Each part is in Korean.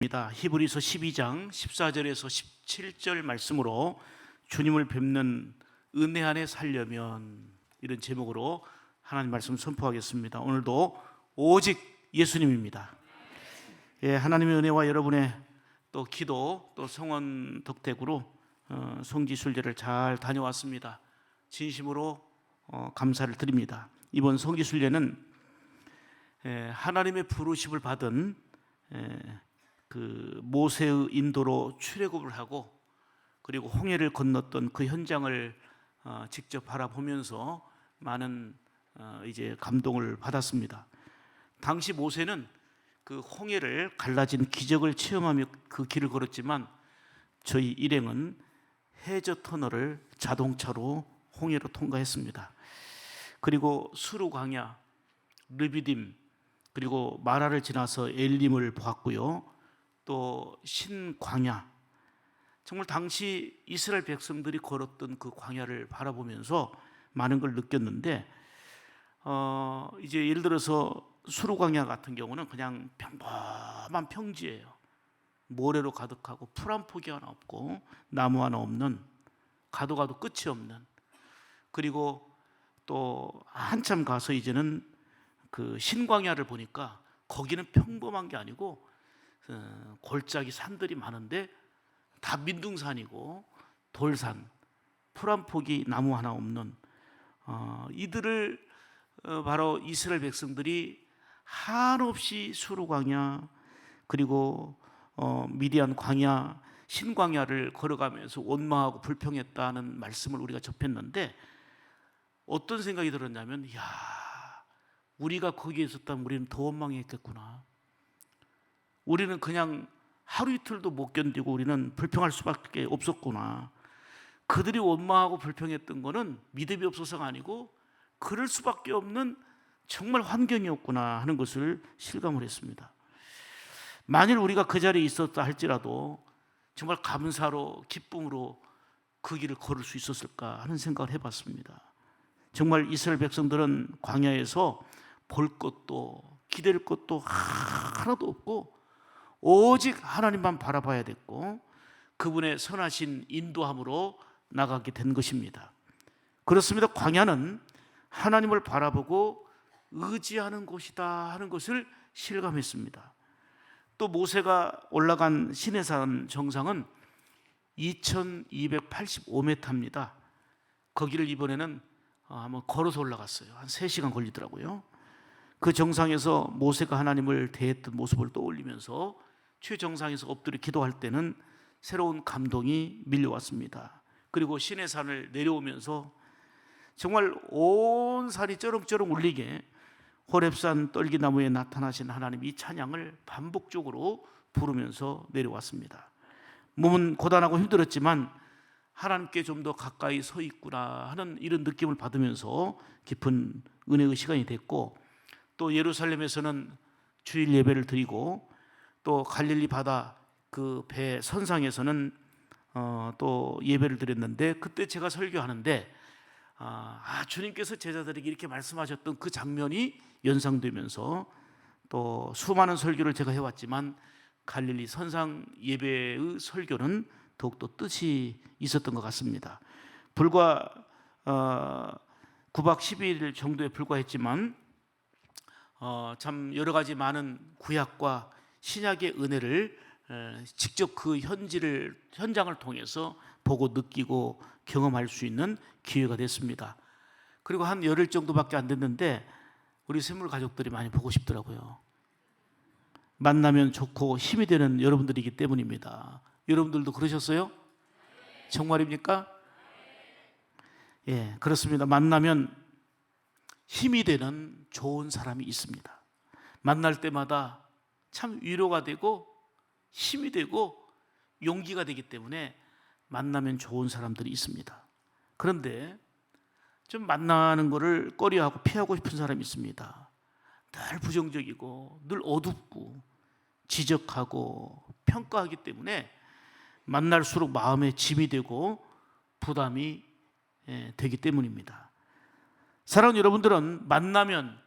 히브리서 12장 14절에서 17절 말씀으로 주님을 뵙는 은혜 안에 살려면, 이런 제목으로 하나님 말씀 선포하겠습니다. 오늘도 오직 예수님입니다. 하나님의 은혜와 여러분의 또 기도, 또 성원 덕택으로 성지순례를 잘 다녀왔습니다. 진심으로 감사를 드립니다. 이번 성지순례는 하나님의 부르심을 받은 그 모세의 인도로 출애굽을 하고, 그리고 홍해를 건넜던 그 현장을 직접 바라보면서 많은 이제 감동을 받았습니다. 당시 모세는 그 홍해를 갈라진 기적을 체험하며 그 길을 걸었지만, 저희 일행은 해저 터널을 자동차로 홍해로 통과했습니다. 그리고 수르 광야, 르비딤, 그리고 마라를 지나서 엘림을 보았고요. 또 신광야, 정말 당시 이스라엘 백성들이 걸었던 그 광야를 바라보면서 많은 걸 느꼈는데, 이제 예를 들어서 수르광야 같은 경우는 그냥 평범한 평지예요. 모래로 가득하고 풀 한 포기 하나 없고 나무 하나 없는, 가도 끝이 없는, 그리고 또 한참 가서 이제는 그 신광야를 보니까 거기는 평범한 게 아니고 골짜기 산들이 많은데 다 민둥산이고 돌산, 풀 한 포기 나무 하나 없는, 이들을 바로 이스라엘 백성들이 한없이 수르 광야, 그리고 미디안 광야, 신광야를 걸어가면서 원망하고 불평했다는 말씀을 우리가 접했는데, 어떤 생각이 들었냐면, 우리가 거기에 있었다면 우리는 더 원망했겠구나. 우리는 그냥 하루 이틀도 못 견디고 우리는 불평할 수밖에 없었구나. 그들이 원망하고 불평했던 거는 믿음이 없어서가 아니고 그럴 수밖에 없는 정말 환경이었구나 하는 것을 실감을 했습니다. 만일 우리가 그 자리에 있었다 할지라도 정말 감사로, 기쁨으로 그 길을 걸을 수 있었을까 하는 생각을 해봤습니다. 정말 이스라엘 백성들은 광야에서 볼 것도 기댈 것도 하나도 없고 오직 하나님만 바라봐야 됐고, 그분의 선하신 인도함으로 나가게 된 것입니다. 그렇습니다. 광야는 하나님을 바라보고 의지하는 곳이다 하는 것을 실감했습니다. 또 모세가 올라간 시내산 정상은 2285m입니다. 거기를 이번에는 한번 걸어서 올라갔어요. 한 3시간 걸리더라고요. 그 정상에서 모세가 하나님을 대했던 모습을 떠올리면서 최정상에서 엎드려 기도할 때는 새로운 감동이 밀려왔습니다. 그리고 시내산을 내려오면서 정말 온 산이 쩌렁쩌렁 울리게 호렙산 떨기나무에 나타나신 하나님, 이 찬양을 반복적으로 부르면서 내려왔습니다. 몸은 고단하고 힘들었지만 하나님께 좀 더 가까이 서 있구나 하는 이런 느낌을 받으면서 깊은 은혜의 시간이 됐고, 또 예루살렘에서는 주일 예배를 드리고, 또 갈릴리 바다 그 배 선상에서는 또 예배를 드렸는데, 그때 제가 설교하는데 주님께서 제자들에게 이렇게 말씀하셨던 그 장면이 연상되면서, 또 수많은 설교를 제가 해왔지만 갈릴리 선상 예배의 설교는 더욱더 뜻이 있었던 것 같습니다. 불과 9박 10일 정도에 불과했지만 참 여러 가지 많은 구약과 신약의 은혜를 직접 그 현장을 통해서 보고 느끼고 경험할 수 있는 기회가 됐습니다. 그리고 한 열흘 정도밖에 안 됐는데 우리 샘물 가족들이 많이 보고 싶더라고요. 만나면 좋고 힘이 되는 여러분들이기 때문입니다. 여러분들도 그러셨어요? 정말입니까? 그렇습니다. 만나면 힘이 되는 좋은 사람이 있습니다. 만날 때마다 참 위로가 되고 힘이 되고 용기가 되기 때문에 만나면 좋은 사람들이 있습니다. 그런데 좀 만나는 것을 꺼려하고 피하고 싶은 사람이 있습니다. 늘 부정적이고 늘 어둡고 지적하고 평가하기 때문에 만날수록 마음에 짐이 되고 부담이 되기 때문입니다. 사랑하는 여러분들은 만나면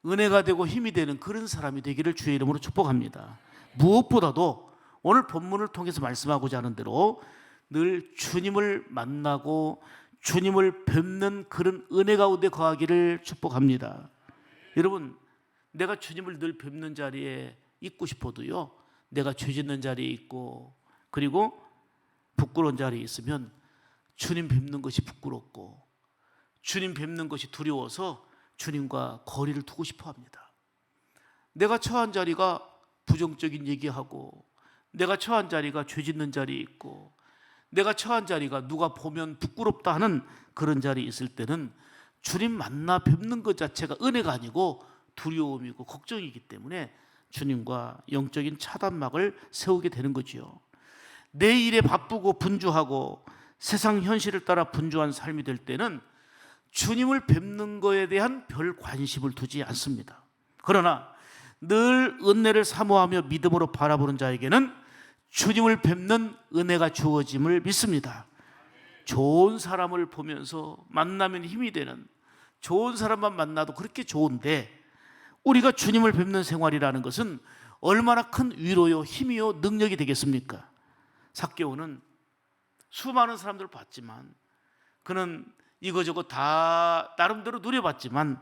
은혜가 되고 힘이 되는 그런 사람이 되기를 주의 이름으로 축복합니다. 무엇보다도 오늘 본문을 통해서 말씀하고자 하는 대로 늘 주님을 만나고 주님을 뵙는 그런 은혜 가운데 거하기를 축복합니다. 여러분, 내가 주님을 늘 뵙는 자리에 있고 싶어도요, 내가 죄 짓는 자리에 있고 그리고 부끄러운 자리에 있으면 주님 뵙는 것이 부끄럽고 주님 뵙는 것이 두려워서 주님과 거리를 두고 싶어 합니다. 내가 처한 자리가 부정적인 얘기하고, 내가 처한 자리가 죄 짓는 자리에 있고, 내가 처한 자리가 누가 보면 부끄럽다 하는 그런 자리에 있을 때는 주님 만나 뵙는 것 자체가 은혜가 아니고 두려움이고 걱정이기 때문에 주님과 영적인 차단막을 세우게 되는 거지요. 내 일에 바쁘고 분주하고 세상 현실을 따라 분주한 삶이 될 때는 주님을 뵙는 것에 대한 별 관심을 두지 않습니다. 그러나 늘 은혜를 사모하며 믿음으로 바라보는 자에게는 주님을 뵙는 은혜가 주어짐을 믿습니다. 좋은 사람을 보면서 만나면 힘이 되는, 좋은 사람만 만나도 그렇게 좋은데, 우리가 주님을 뵙는 생활이라는 것은 얼마나 큰 위로요, 힘이요, 능력이 되겠습니까? 삭개오는 수많은 사람들을 봤지만, 그는 이거저거 다 나름대로 누려봤지만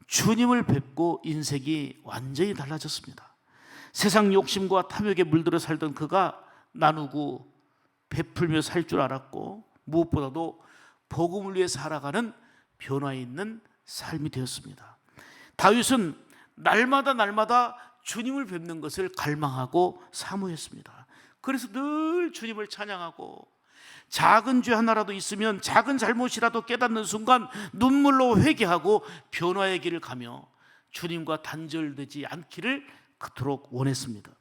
주님을 뵙고 인생이 완전히 달라졌습니다. 세상 욕심과 탐욕에 물들어 살던 그가 나누고 베풀며 살 줄 알았고, 무엇보다도 복음을 위해 살아가는 변화 있는 삶이 되었습니다. 다윗은 날마다 주님을 뵙는 것을 갈망하고 사모했습니다. 그래서 늘 주님을 찬양하고, 작은 죄 하나라도 있으면, 작은 잘못이라도 깨닫는 순간 눈물로 회개하고 변화의 길을 가며 주님과 단절되지 않기를 그토록 원했습니다.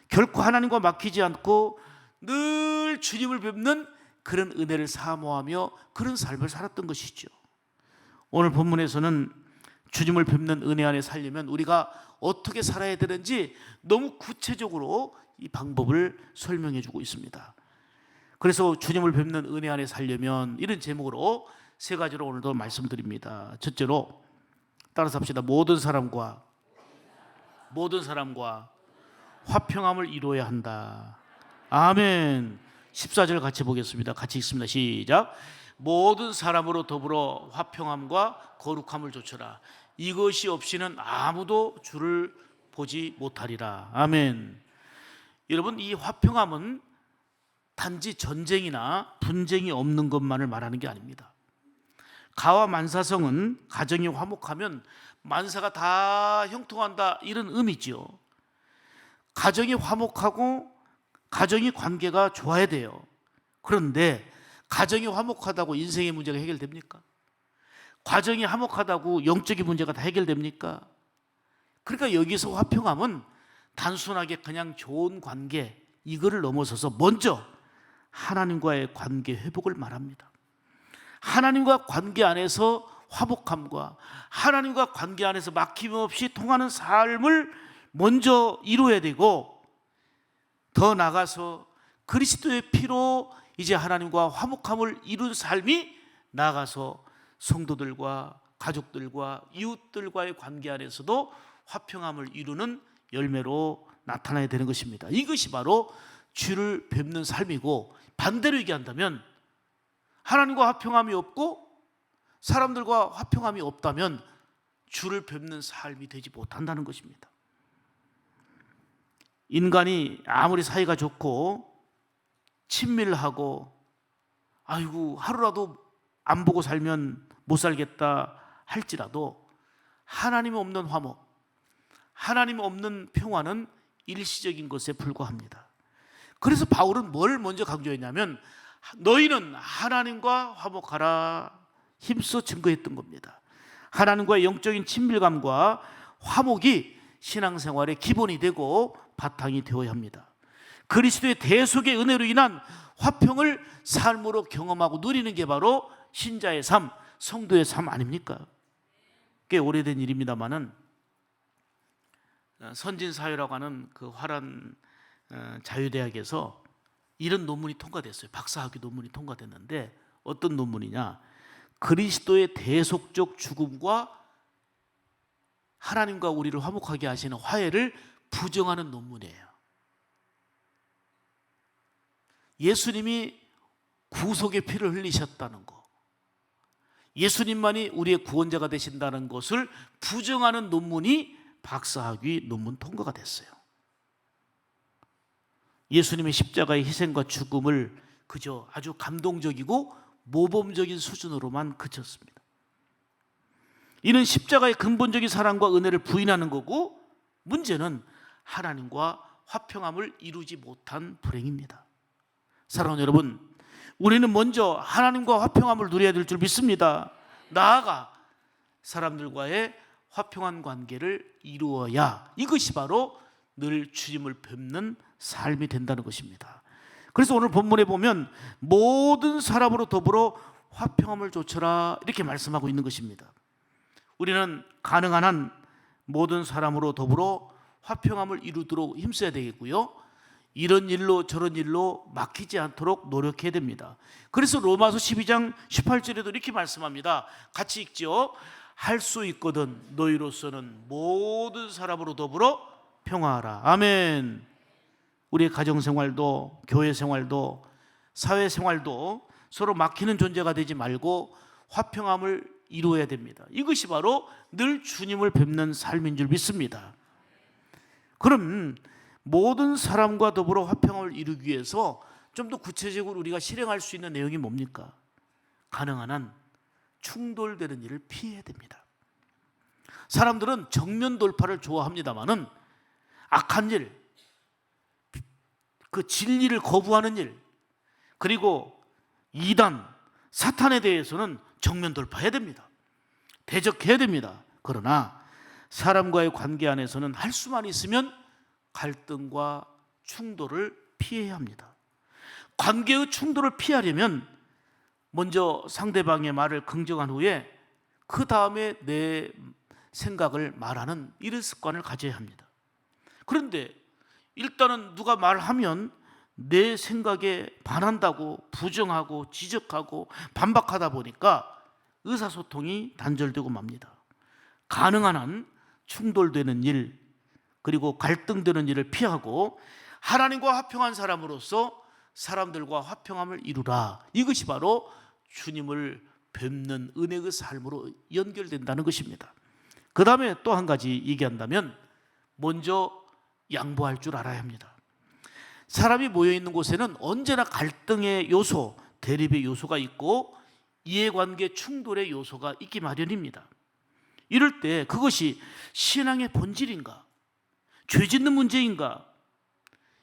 결코 하나님과 막히지 않고 늘 주님을 뵙는 그런 은혜를 사모하며 그런 삶을 살았던 것이죠. 오늘 본문에서는 주님을 뵙는 은혜 안에 살려면 우리가 어떻게 살아야 되는지 너무 구체적으로 이 방법을 설명해 주고 있습니다. 그래서 주님을 뵙는 은혜 안에 살려면 이런 제목으로 세 가지로 오늘도 말씀드립니다. 첫째로 따라서 합시다. 모든 사람과 화평함을 이루어야 한다. 아멘. 14절 같이 보겠습니다. 같이 읽습니다. 시작. 모든 사람으로 더불어 화평함과 거룩함을 좇으라. 이것이 없이는 아무도 주를 보지 못하리라. 아멘. 여러분, 이 화평함은 단지 전쟁이나 분쟁이 없는 것만을 말하는 게 아닙니다. 가와 만사성은 가정이 화목하면 만사가 다 형통한다, 이런 의미지요. 가정이 화목하고 가정이 관계가 좋아야 돼요. 그런데 가정이 화목하다고 인생의 문제가 해결됩니까? 가정이 화목하다고 영적인 문제가 다 해결됩니까? 그러니까 여기서 화평함은 단순하게 그냥 좋은 관계, 이거를 넘어서서 먼저 하나님과의 관계 회복을 말합니다. 하나님과 관계 안에서 화목함과 하나님과 관계 안에서 막힘없이 통하는 삶을 먼저 이루어야 되고, 더 나아가서 그리스도의 피로 이제 하나님과 화목함을 이룬 삶이 나아가서 성도들과 가족들과 이웃들과의 관계 안에서도 화평함을 이루는 열매로 나타나야 되는 것입니다. 이것이 바로 주를 뵙는 삶이고, 반대로 얘기한다면 하나님과 화평함이 없고 사람들과 화평함이 없다면 주를 뵙는 삶이 되지 못한다는 것입니다. 인간이 아무리 사이가 좋고 친밀하고 아이고 하루라도 안 보고 살면 못 살겠다 할지라도 하나님 없는 화목, 하나님 없는 평화는 일시적인 것에 불과합니다. 그래서 바울은 뭘 먼저 강조했냐면 너희는 하나님과 화목하라 힘써 증거했던 겁니다. 하나님과의 영적인 친밀감과 화목이 신앙생활의 기본이 되고 바탕이 되어야 합니다. 그리스도의 대속의 은혜로 인한 화평을 삶으로 경험하고 누리는 게 바로 신자의 삶, 성도의 삶 아닙니까? 꽤 오래된 일입니다만은 선진사회라고 하는 그 화란 자유대학에서 이런 논문이 통과됐어요. 박사학위 논문이 통과됐는데 어떤 논문이냐? 그리스도의 대속적 죽음과 하나님과 우리를 화목하게 하시는 화해를 부정하는 논문이에요. 예수님이 구속의 피를 흘리셨다는 것, 예수님만이 우리의 구원자가 되신다는 것을 부정하는 논문이 박사학위 논문 통과가 됐어요. 예수님의 십자가의 희생과 죽음을 그저 아주 감동적이고 모범적인 수준으로만 그쳤습니다. 이는 십자가의 근본적인 사랑과 은혜를 부인하는 거고, 문제는 하나님과 화평함을 이루지 못한 불행입니다. 사랑하는 여러분, 우리는 먼저 하나님과 화평함을 누려야 될 줄 믿습니다. 나아가 사람들과의 화평한 관계를 이루어야 이것이 바로 늘 주님을 뵙는 삶이 된다는 것입니다. 그래서 오늘 본문에 보면 모든 사람으로 더불어 화평함을 좇으라 이렇게 말씀하고 있는 것입니다. 우리는 가능한 한 모든 사람으로 더불어 화평함을 이루도록 힘써야 되겠고요, 이런 일로 저런 일로 막히지 않도록 노력해야 됩니다. 그래서 로마서 12장 18절에도 이렇게 말씀합니다. 같이 읽죠. 할 수 있거든 너희로서는 모든 사람으로 더불어 평화하라. 아멘. 우리의 가정생활도 교회생활도 사회생활도 서로 막히는 존재가 되지 말고 화평함을 이루어야 됩니다. 이것이 바로 늘 주님을 뵙는 삶인 줄 믿습니다. 그럼 모든 사람과 더불어 화평함을 이루기 위해서 좀 더 구체적으로 우리가 실행할 수 있는 내용이 뭡니까? 가능한 한 충돌되는 일을 피해야 됩니다. 사람들은 정면 돌파를 좋아합니다마는 악한 일, 그 진리를 거부하는 일, 그리고 이단, 사탄에 대해서는 정면 돌파해야 됩니다. 대적해야 됩니다. 그러나 사람과의 관계 안에서는 할 수만 있으면 갈등과 충돌을 피해야 합니다. 관계의 충돌을 피하려면 먼저 상대방의 말을 긍정한 후에 그 다음에 내 생각을 말하는 이런 습관을 가져야 합니다. 그런데 일단은 누가 말하면 내 생각에 반한다고 부정하고 지적하고 반박하다 보니까 의사소통이 단절되고 맙니다. 가능한 한 충돌되는 일, 그리고 갈등되는 일을 피하고 하나님과 화평한 사람으로서 사람들과 화평함을 이루라. 이것이 바로 주님을 뵙는 은혜의 삶으로 연결된다는 것입니다. 그 다음에 또 한 가지 얘기한다면 먼저 양보할 줄 알아야 합니다. 사람이 모여있는 곳에는 언제나 갈등의 요소, 대립의 요소가 있고 이해관계 충돌의 요소가 있기 마련입니다. 이럴 때 그것이 신앙의 본질인가? 죄 짓는 문제인가?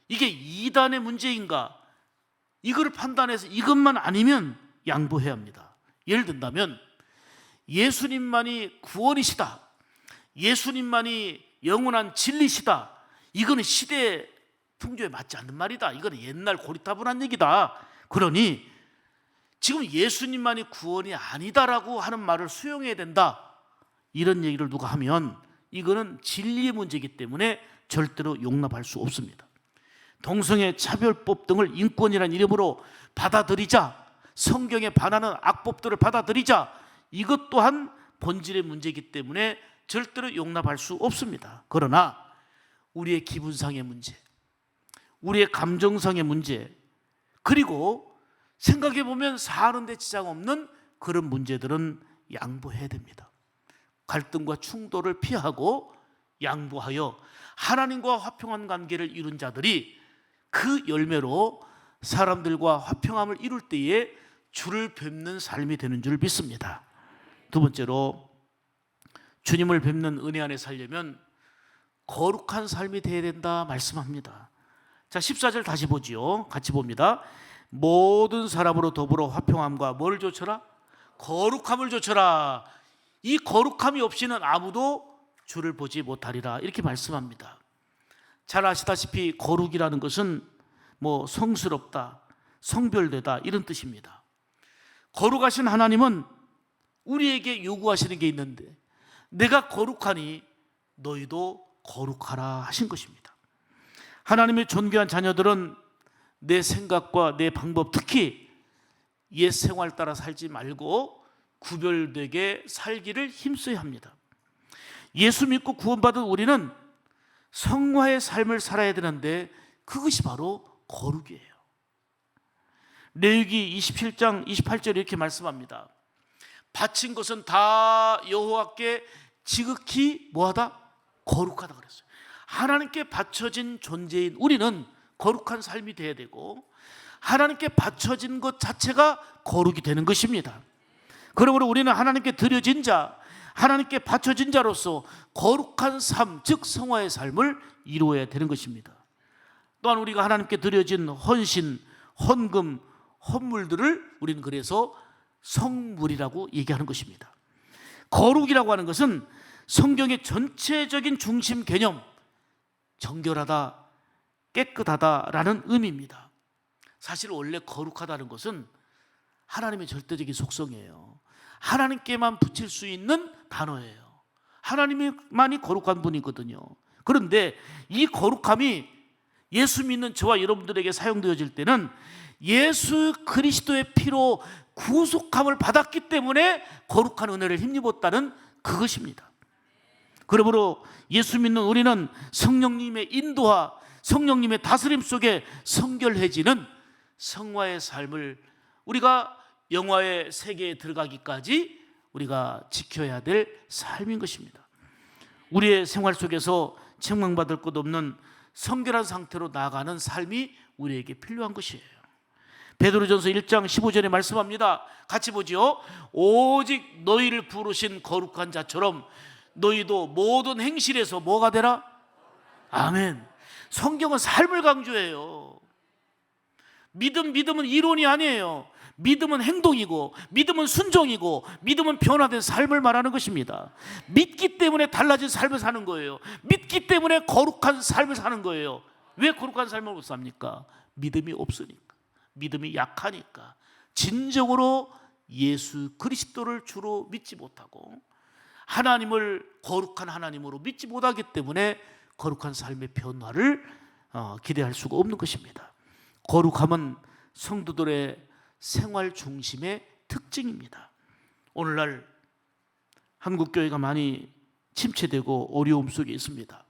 이게 이단의 문제인가? 이거를 판단해서 이것만 아니면 양보해야 합니다. 예를 든다면 예수님만이 구원이시다, 예수님만이 영원한 진리시다, 이거는 시대 풍조에 맞지 않는 말이다, 이거는 옛날 고리타분한 얘기다. 그러니 지금 예수님만이 구원이 아니다라고 하는 말을 수용해야 된다, 이런 얘기를 누가 하면 이거는 진리의 문제이기 때문에 절대로 용납할 수 없습니다. 동성애 차별법 등을 인권이라는 이름으로 받아들이자, 성경에 반하는 악법들을 받아들이자, 이것 또한 본질의 문제이기 때문에 절대로 용납할 수 없습니다. 그러나 우리의 기분상의 문제, 우리의 감정상의 문제, 그리고 생각해보면 사는데 지장 없는 그런 문제들은 양보해야 됩니다. 갈등과 충돌을 피하고 양보하여 하나님과 화평한 관계를 이룬 자들이 그 열매로 사람들과 화평함을 이룰 때에 주를 뵙는 삶이 되는 줄 믿습니다. 두 번째로 주님을 뵙는 은혜 안에 살려면 거룩한 삶이 되어야 된다 말씀합니다. 자, 14절 다시 보지요. 같이 봅니다. 모든 사람으로 더불어 화평함과 뭘 좇으라? 거룩함을 좇으라. 이 거룩함이 없이는 아무도 주를 보지 못하리라, 이렇게 말씀합니다. 잘 아시다시피 거룩이라는 것은 뭐 성스럽다, 성별되다 이런 뜻입니다. 거룩하신 하나님은 우리에게 요구하시는 게 있는데 내가 거룩하니 너희도 거룩하라 하신 것입니다. 하나님의 존귀한 자녀들은 내 생각과 내 방법, 특히 옛 생활 따라 살지 말고 구별되게 살기를 힘써야 합니다. 예수 믿고 구원받은 우리는 성화의 삶을 살아야 되는데 그것이 바로 거룩이에요. 레위기 27장 28절에 이렇게 말씀합니다. 바친 것은 다 여호와께 지극히 뭐하다? 거룩하다 그랬어요. 하나님께 바쳐진 존재인 우리는 거룩한 삶이 돼야 되고, 하나님께 바쳐진 것 자체가 거룩이 되는 것입니다. 그러므로 우리는 하나님께 드려진 자, 하나님께 바쳐진 자로서 거룩한 삶, 즉 성화의 삶을 이루어야 되는 것입니다. 또한 우리가 하나님께 드려진 헌신, 헌금, 헌물들을 우리는 그래서 성물이라고 얘기하는 것입니다. 거룩이라고 하는 것은 성경의 전체적인 중심 개념, 정결하다, 깨끗하다라는 의미입니다. 사실 원래 거룩하다는 것은 하나님의 절대적인 속성이에요. 하나님께만 붙일 수 있는 단어예요. 하나님만이 거룩한 분이거든요. 그런데 이 거룩함이 예수 믿는 저와 여러분들에게 사용되어질 때는 예수 그리스도의 피로 구속함을 받았기 때문에 거룩한 은혜를 힘입었다는 그것입니다. 그러므로 예수 믿는 우리는 성령님의 인도와 성령님의 다스림 속에 성결해지는 성화의 삶을 우리가 영화의 세계에 들어가기까지 우리가 지켜야 될 삶인 것입니다. 우리의 생활 속에서 책망받을 것 없는 성결한 상태로 나아가는 삶이 우리에게 필요한 것이에요. 베드로전서 1장 15절에 말씀합니다. 같이 보지요. 오직 너희를 부르신 거룩한 자처럼 너희도 모든 행실에서 뭐가 되라? 아멘. 성경은 삶을 강조해요. 믿음은 이론이 아니에요. 믿음은 행동이고, 믿음은 순종이고, 믿음은 변화된 삶을 말하는 것입니다. 믿기 때문에 달라진 삶을 사는 거예요. 믿기 때문에 거룩한 삶을 사는 거예요. 왜 거룩한 삶을 못 삽니까? 믿음이 없으니까, 믿음이 약하니까, 진정으로 예수 그리스도를 주로 믿지 못하고 하나님을 거룩한 하나님으로 믿지 못하기 때문에 거룩한 삶의 변화를 기대할 수가 없는 것입니다. 거룩함은 성도들의 생활 중심의 특징입니다. 오늘날 한국교회가 많이 침체되고 어려움 속에 있습니다.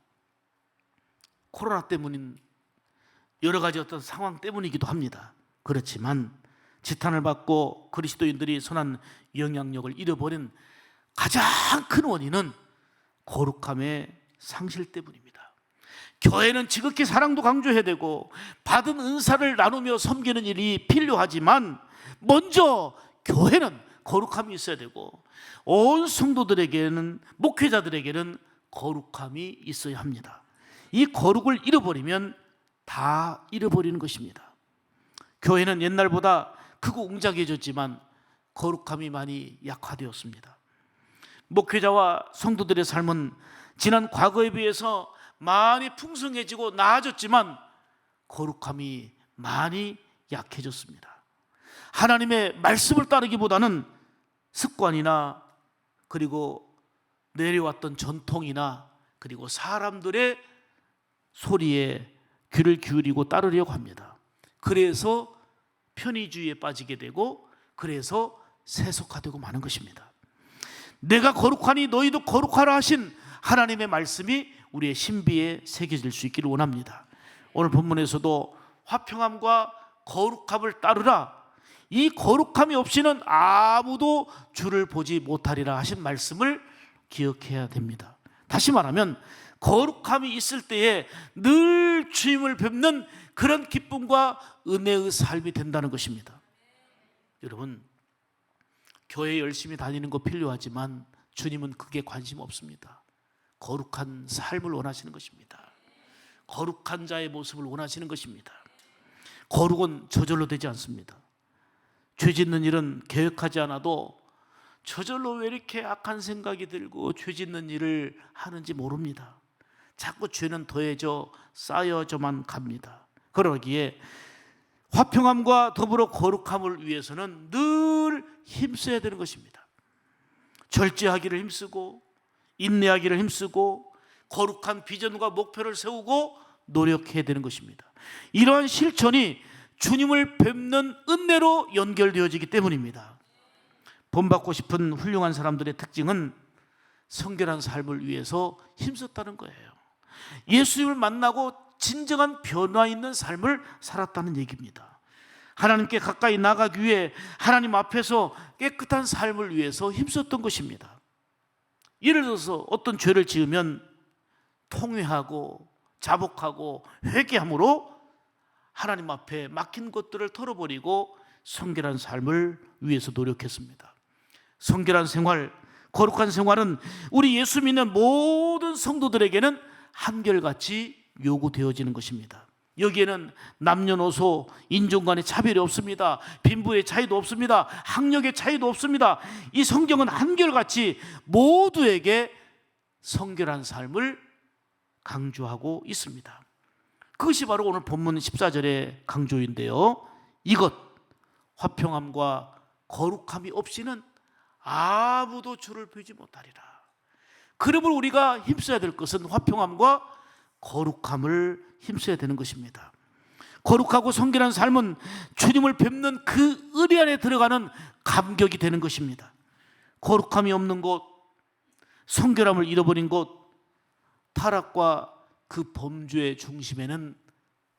코로나 때문인 여러 가지 어떤 상황 때문이기도 합니다. 그렇지만 지탄을 받고 그리스도인들이 선한 영향력을 잃어버린 가장 큰 원인은 거룩함의 상실 때문입니다. 교회는 지극히 사랑도 강조해야 되고 받은 은사를 나누며 섬기는 일이 필요하지만 먼저 교회는 거룩함이 있어야 되고 온 성도들에게는, 목회자들에게는 거룩함이 있어야 합니다. 이 거룩을 잃어버리면 다 잃어버리는 것입니다. 교회는 옛날보다 크고 웅장해졌지만 거룩함이 많이 약화되었습니다. 목회자와 성도들의 삶은 지난 과거에 비해서 많이 풍성해지고 나아졌지만 거룩함이 많이 약해졌습니다. 하나님의 말씀을 따르기보다는 습관이나 그리고 내려왔던 전통이나 그리고 사람들의 소리에 귀를 기울이고 따르려고 합니다. 그래서 편의주의에 빠지게 되고 그래서 세속화되고 마는 것입니다. 내가 거룩하니 너희도 거룩하라 하신 하나님의 말씀이 우리의 신비에 새겨질 수 있기를 원합니다. 오늘 본문에서도 화평함과 거룩함을 따르라, 이 거룩함이 없이는 아무도 주를 보지 못하리라 하신 말씀을 기억해야 됩니다. 다시 말하면 거룩함이 있을 때에 늘 주님을 뵙는 그런 기쁨과 은혜의 삶이 된다는 것입니다. 여러분, 교회 열심히 다니는 거 필요하지만 주님은 그게 관심 없습니다. 거룩한 삶을 원하시는 것입니다. 거룩한 자의 모습을 원하시는 것입니다. 거룩은 저절로 되지 않습니다. 죄 짓는 일은 계획하지 않아도 저절로 왜 이렇게 악한 생각이 들고 죄 짓는 일을 하는지 모릅니다. 자꾸 죄는 더해져 쌓여져만 갑니다. 그러기에 화평함과 더불어 거룩함을 위해서는 늘 힘써야 되는 것입니다. 절제하기를 힘쓰고 인내하기를 힘쓰고 거룩한 비전과 목표를 세우고 노력해야 되는 것입니다. 이러한 실천이 주님을 뵙는 은혜로 연결되어지기 때문입니다. 본받고 싶은 훌륭한 사람들의 특징은 성결한 삶을 위해서 힘썼다는 거예요. 예수님을 만나고 진정한 변화 있는 삶을 살았다는 얘기입니다. 하나님께 가까이 나가기 위해 하나님 앞에서 깨끗한 삶을 위해서 힘썼던 것입니다. 예를 들어서 어떤 죄를 지으면 통회하고 자복하고 회개함으로 하나님 앞에 막힌 것들을 털어버리고 성결한 삶을 위해서 노력했습니다. 성결한 생활, 거룩한 생활은 우리 예수 믿는 모든 성도들에게는 한결같이 요구되어지는 것입니다. 여기에는 남녀노소, 인종 간의 차별이 없습니다. 빈부의 차이도 없습니다. 학력의 차이도 없습니다. 이 성경은 한결같이 모두에게 성결한 삶을 강조하고 있습니다. 그것이 바로 오늘 본문 14절의 강조인데요. 이것, 화평함과 거룩함이 없이는 아무도 주를 보지 못하리라. 그러므로 우리가 힘써야 될 것은 화평함과 거룩함을 힘써야 되는 것입니다. 거룩하고 성결한 삶은 주님을 뵙는 그 은혜 안에 들어가는 감격이 되는 것입니다. 거룩함이 없는 곳, 성결함을 잃어버린 곳, 타락과 그 범죄의 중심에는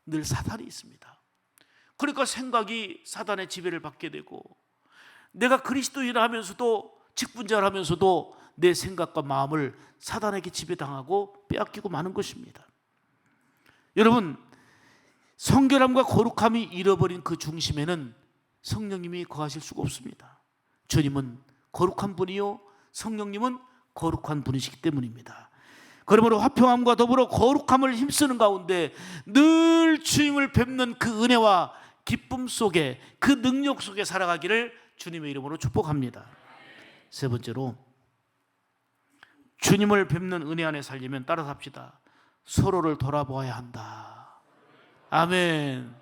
늘 사탄이 있습니다. 그러니까 생각이 사단의 지배를 받게 되고, 내가 그리스도인을 하면서도, 직분자를 하면서도 내 생각과 마음을 사단에게 지배당하고 빼앗기고 마는 것입니다. 여러분, 성결함과 거룩함이 잃어버린 그 중심에는 성령님이 거하실 수가 없습니다. 주님은 거룩한 분이요, 성령님은 거룩한 분이시기 때문입니다. 그러므로 화평함과 더불어 거룩함을 힘쓰는 가운데 늘 주님을 뵙는 그 은혜와 기쁨 속에, 그 능력 속에 살아가기를 주님의 이름으로 축복합니다. 세 번째로, 주님을 뵙는 은혜 안에 살려면 따라서 합시다. 서로를 돌아보아야 한다. 아멘.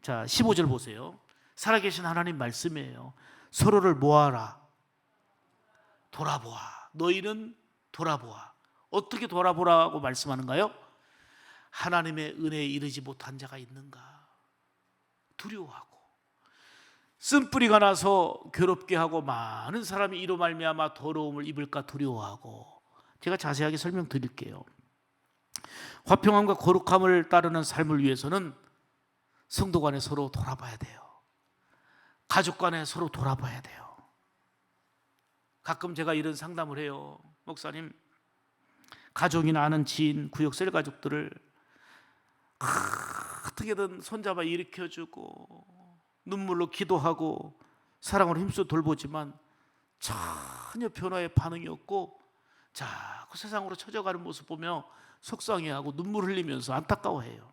자, 15절 보세요. 살아계신 하나님 말씀이에요. 서로를 모아라. 돌아보아. 너희는 돌아보아. 어떻게 돌아보라고 말씀하는가요? 하나님의 은혜에 이르지 못한 자가 있는가 두려워하고, 쓴뿌리가 나서 괴롭게 하고 많은 사람이 이로 말미암아 더러움을 입을까 두려워하고. 제가 자세하게 설명드릴게요. 화평함과 거룩함을 따르는 삶을 위해서는 성도 간에 서로 돌아봐야 돼요. 가족 간에 서로 돌아봐야 돼요. 가끔 제가 이런 상담을 해요. 목사님, 가족이나 아는 지인, 구역셀 가족들을 어떻게든 손잡아 일으켜주고 눈물로 기도하고 사랑으로 힘써 돌보지만 전혀 변화의 반응이 없고 자꾸 세상으로 처져가는 모습 보며 속상해하고 눈물 흘리면서 안타까워해요.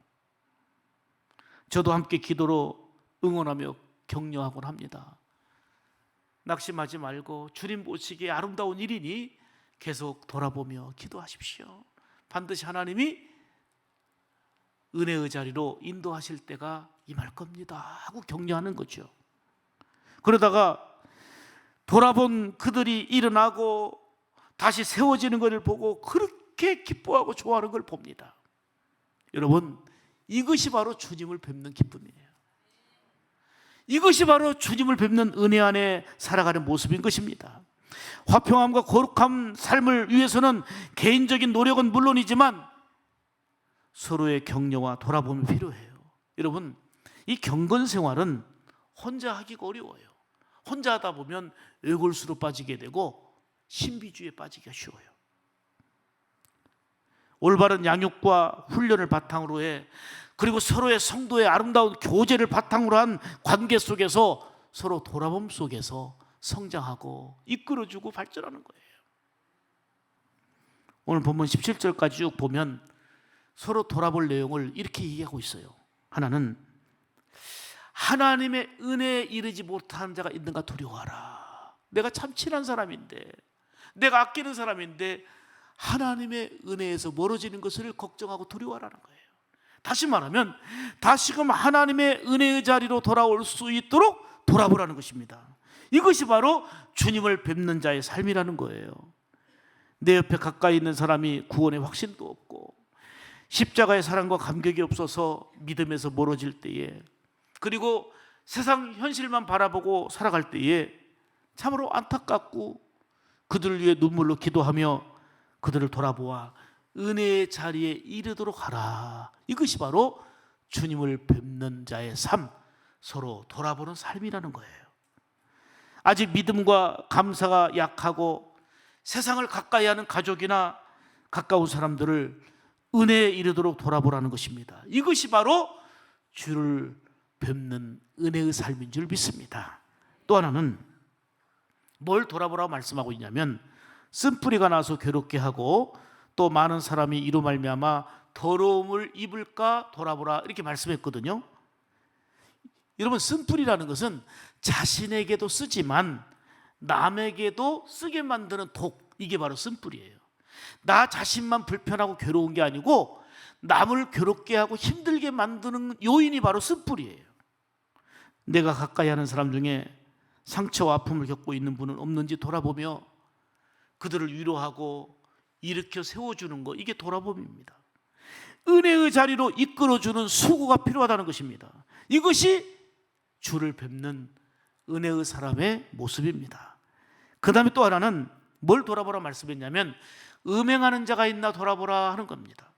저도 함께 기도로 응원하며 격려하곤 합니다. 낙심하지 말고 주님 보시기에 아름다운 일이니 계속 돌아보며 기도하십시오. 반드시 하나님이 은혜의 자리로 인도하실 때가 임할 겁니다 하고 격려하는 거죠. 그러다가 돌아본 그들이 일어나고 다시 세워지는 것을 보고 그렇게 기뻐하고 좋아하는 걸 봅니다. 여러분, 이것이 바로 주님을 뵙는 기쁨이에요. 이것이 바로 주님을 뵙는 은혜 안에 살아가는 모습인 것입니다. 화평함과 거룩한 삶을 위해서는 개인적인 노력은 물론이지만 서로의 격려와 돌아봄이 필요해요. 여러분, 이 경건 생활은 혼자 하기가 어려워요. 혼자 하다 보면 외골수로 빠지게 되고 신비주의에 빠지기가 쉬워요. 올바른 양육과 훈련을 바탕으로 해, 그리고 서로의 성도의 아름다운 교제를 바탕으로 한 관계 속에서 서로 돌아봄 속에서 성장하고 이끌어주고 발전하는 거예요. 오늘 본문 17절까지 쭉 보면 서로 돌아볼 내용을 이렇게 얘기하고 있어요. 하나는 하나님의 은혜에 이르지 못한 자가 있는가 두려워하라. 내가 참 친한 사람인데, 내가 아끼는 사람인데 하나님의 은혜에서 멀어지는 것을 걱정하고 두려워하라는 거예요. 다시 말하면 다시금 하나님의 은혜의 자리로 돌아올 수 있도록 돌아보라는 것입니다. 이것이 바로 주님을 뵙는 자의 삶이라는 거예요. 내 옆에 가까이 있는 사람이 구원의 확신도 없고 십자가의 사랑과 감격이 없어서 믿음에서 멀어질 때에, 그리고 세상 현실만 바라보고 살아갈 때에 참으로 안타깝고 그들을 위해 눈물로 기도하며 그들을 돌아보아 은혜의 자리에 이르도록 하라. 이것이 바로 주님을 뵙는 자의 삶, 서로 돌아보는 삶이라는 거예요. 아직 믿음과 감사가 약하고 세상을 가까이 하는 가족이나 가까운 사람들을 은혜에 이르도록 돌아보라는 것입니다. 이것이 바로 주를 뵙는 은혜의 삶인 줄 믿습니다. 또 하나는 뭘 돌아보라고 말씀하고 있냐면, 쓴뿌리가 나서 괴롭게 하고 또 많은 사람이 이로 말미암아 더러움을 입을까 돌아보라, 이렇게 말씀했거든요. 여러분, 쓴뿌리라는 것은 자신에게도 쓰지만 남에게도 쓰게 만드는 독, 이게 바로 쓴뿌리예요. 나 자신만 불편하고 괴로운 게 아니고 남을 괴롭게 하고 힘들게 만드는 요인이 바로 쓴뿌리예요. 내가 가까이 하는 사람 중에 상처와 아픔을 겪고 있는 분은 없는지 돌아보며 그들을 위로하고 일으켜 세워주는 것, 이게 돌아봄입니다. 은혜의 자리로 이끌어주는 수고가 필요하다는 것입니다. 이것이 주를 뵙는 은혜의 사람의 모습입니다. 그 다음에 또 하나는 뭘 돌아보라 말씀했냐면, 음행하는 자가 있나 돌아보라 하는 겁니다.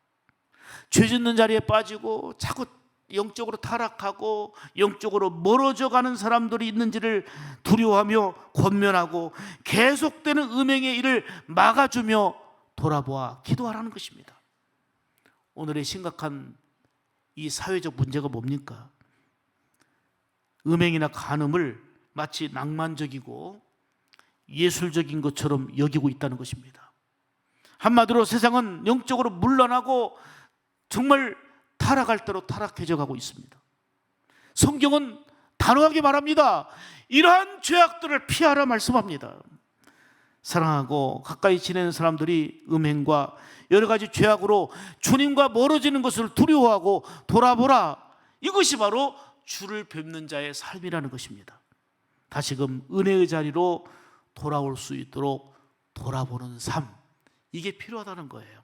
죄 짓는 자리에 빠지고 자꾸 영적으로 타락하고 영적으로 멀어져 가는 사람들이 있는지를 두려워하며 권면하고 계속되는 음행의 일을 막아주며 돌아보아 기도하라는 것입니다. 오늘의 심각한 이 사회적 문제가 뭡니까? 음행이나 간음을 마치 낭만적이고 예술적인 것처럼 여기고 있다는 것입니다. 한마디로 세상은 영적으로 물러나고 정말 타락할 대로 타락해져 가고 있습니다. 성경은 단호하게 말합니다. 이러한 죄악들을 피하라 말씀합니다. 사랑하고 가까이 지내는 사람들이 음행과 여러 가지 죄악으로 주님과 멀어지는 것을 두려워하고 돌아보라, 이것이 바로 주를 뵙는 자의 삶이라는 것입니다. 다시금 은혜의 자리로 돌아올 수 있도록 돌아보는 삶, 이게 필요하다는 거예요.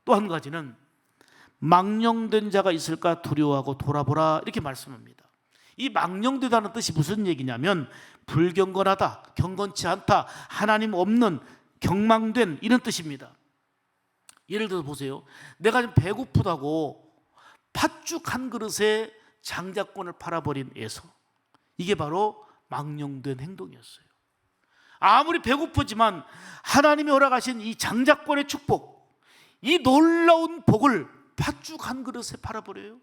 또 한 가지는 망령된 자가 있을까 두려워하고 돌아보라, 이렇게 말씀합니다. 이 망령되다는 뜻이 무슨 얘기냐면 불경건하다, 경건치 않다, 하나님 없는, 경망된, 이런 뜻입니다. 예를 들어 보세요. 내가 좀 배고프다고 팥죽 한 그릇에 장자권을 팔아버린 에서, 이게 바로 망령된 행동이었어요. 아무리 배고프지만 하나님이 허락하신 이 장자권의 축복, 이 놀라운 복을 팥죽 한 그릇에 팔아버려요.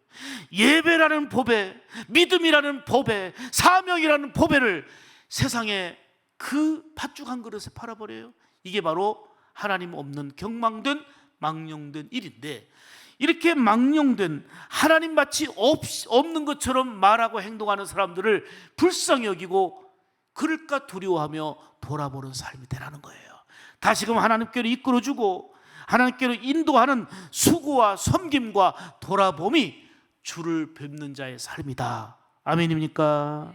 예배라는 법에, 믿음이라는 법에, 사명이라는 법에를 세상에 그 팥죽 한 그릇에 팔아버려요. 이게 바로 하나님 없는 경망된 망령된 일인데, 이렇게 망령된, 하나님 마치 없는 것처럼 말하고 행동하는 사람들을 불쌍히 여기고 그럴까 두려워하며 돌아보는 삶이 되라는 거예요. 다시금 하나님께로 이끌어주고 하나님께로 인도하는 수고와 섬김과 돌아봄이 주를 뵙는 자의 삶이다. 아멘입니까?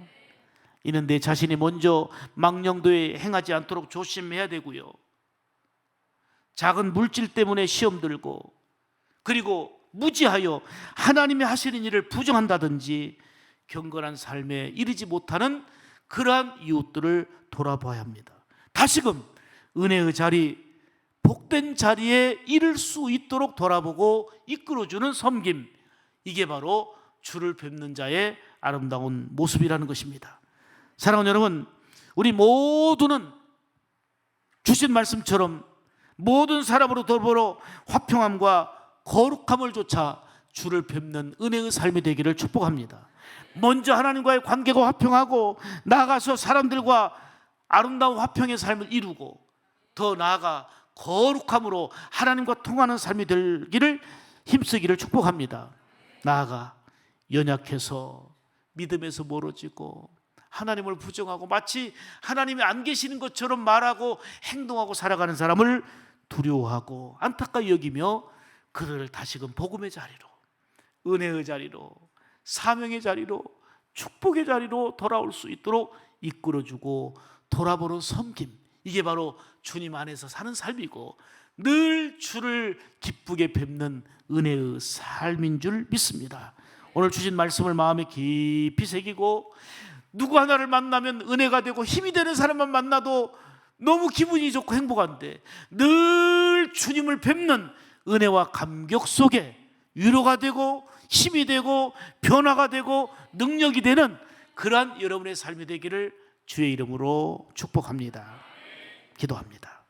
이는 내 자신이 먼저 망령도에 행하지 않도록 조심해야 되고요. 작은 물질 때문에 시험 들고, 그리고 무지하여 하나님이 하시는 일을 부정한다든지 경건한 삶에 이르지 못하는 그러한 이웃들을 돌아봐야 합니다. 다시금 은혜의 자리, 복된 자리에 이를 수 있도록 돌아보고 이끌어주는 섬김, 이게 바로 주를 뵙는 자의 아름다운 모습이라는 것입니다. 사랑하는 여러분, 우리 모두는 주신 말씀처럼 모든 사람으로 더불어 화평함과 거룩함을 좇아 주를 뵙는 은혜의 삶이 되기를 축복합니다. 먼저 하나님과의 관계가 화평하고 나아가서 사람들과 아름다운 화평의 삶을 이루고 더 나아가 거룩함으로 하나님과 통하는 삶이 되기를 힘쓰기를 축복합니다. 나아가 연약해서 믿음에서 멀어지고 하나님을 부정하고 마치 하나님이 안 계시는 것처럼 말하고 행동하고 살아가는 사람을 두려워하고 안타까이 여기며 그들을 다시금 복음의 자리로, 은혜의 자리로, 사명의 자리로, 축복의 자리로 돌아올 수 있도록 이끌어주고 돌아보는 섬김, 이게 바로 주님 안에서 사는 삶이고 늘 주를 기쁘게 뵙는 은혜의 삶인 줄 믿습니다. 오늘 주신 말씀을 마음에 깊이 새기고 누구 하나를 만나면 은혜가 되고 힘이 되는 사람만 만나도 너무 기분이 좋고 행복한데 늘 주님을 뵙는 은혜와 감격 속에 위로가 되고 힘이 되고 변화가 되고 능력이 되는 그러한 여러분의 삶이 되기를 주의 이름으로 축복합니다. 기도합니다.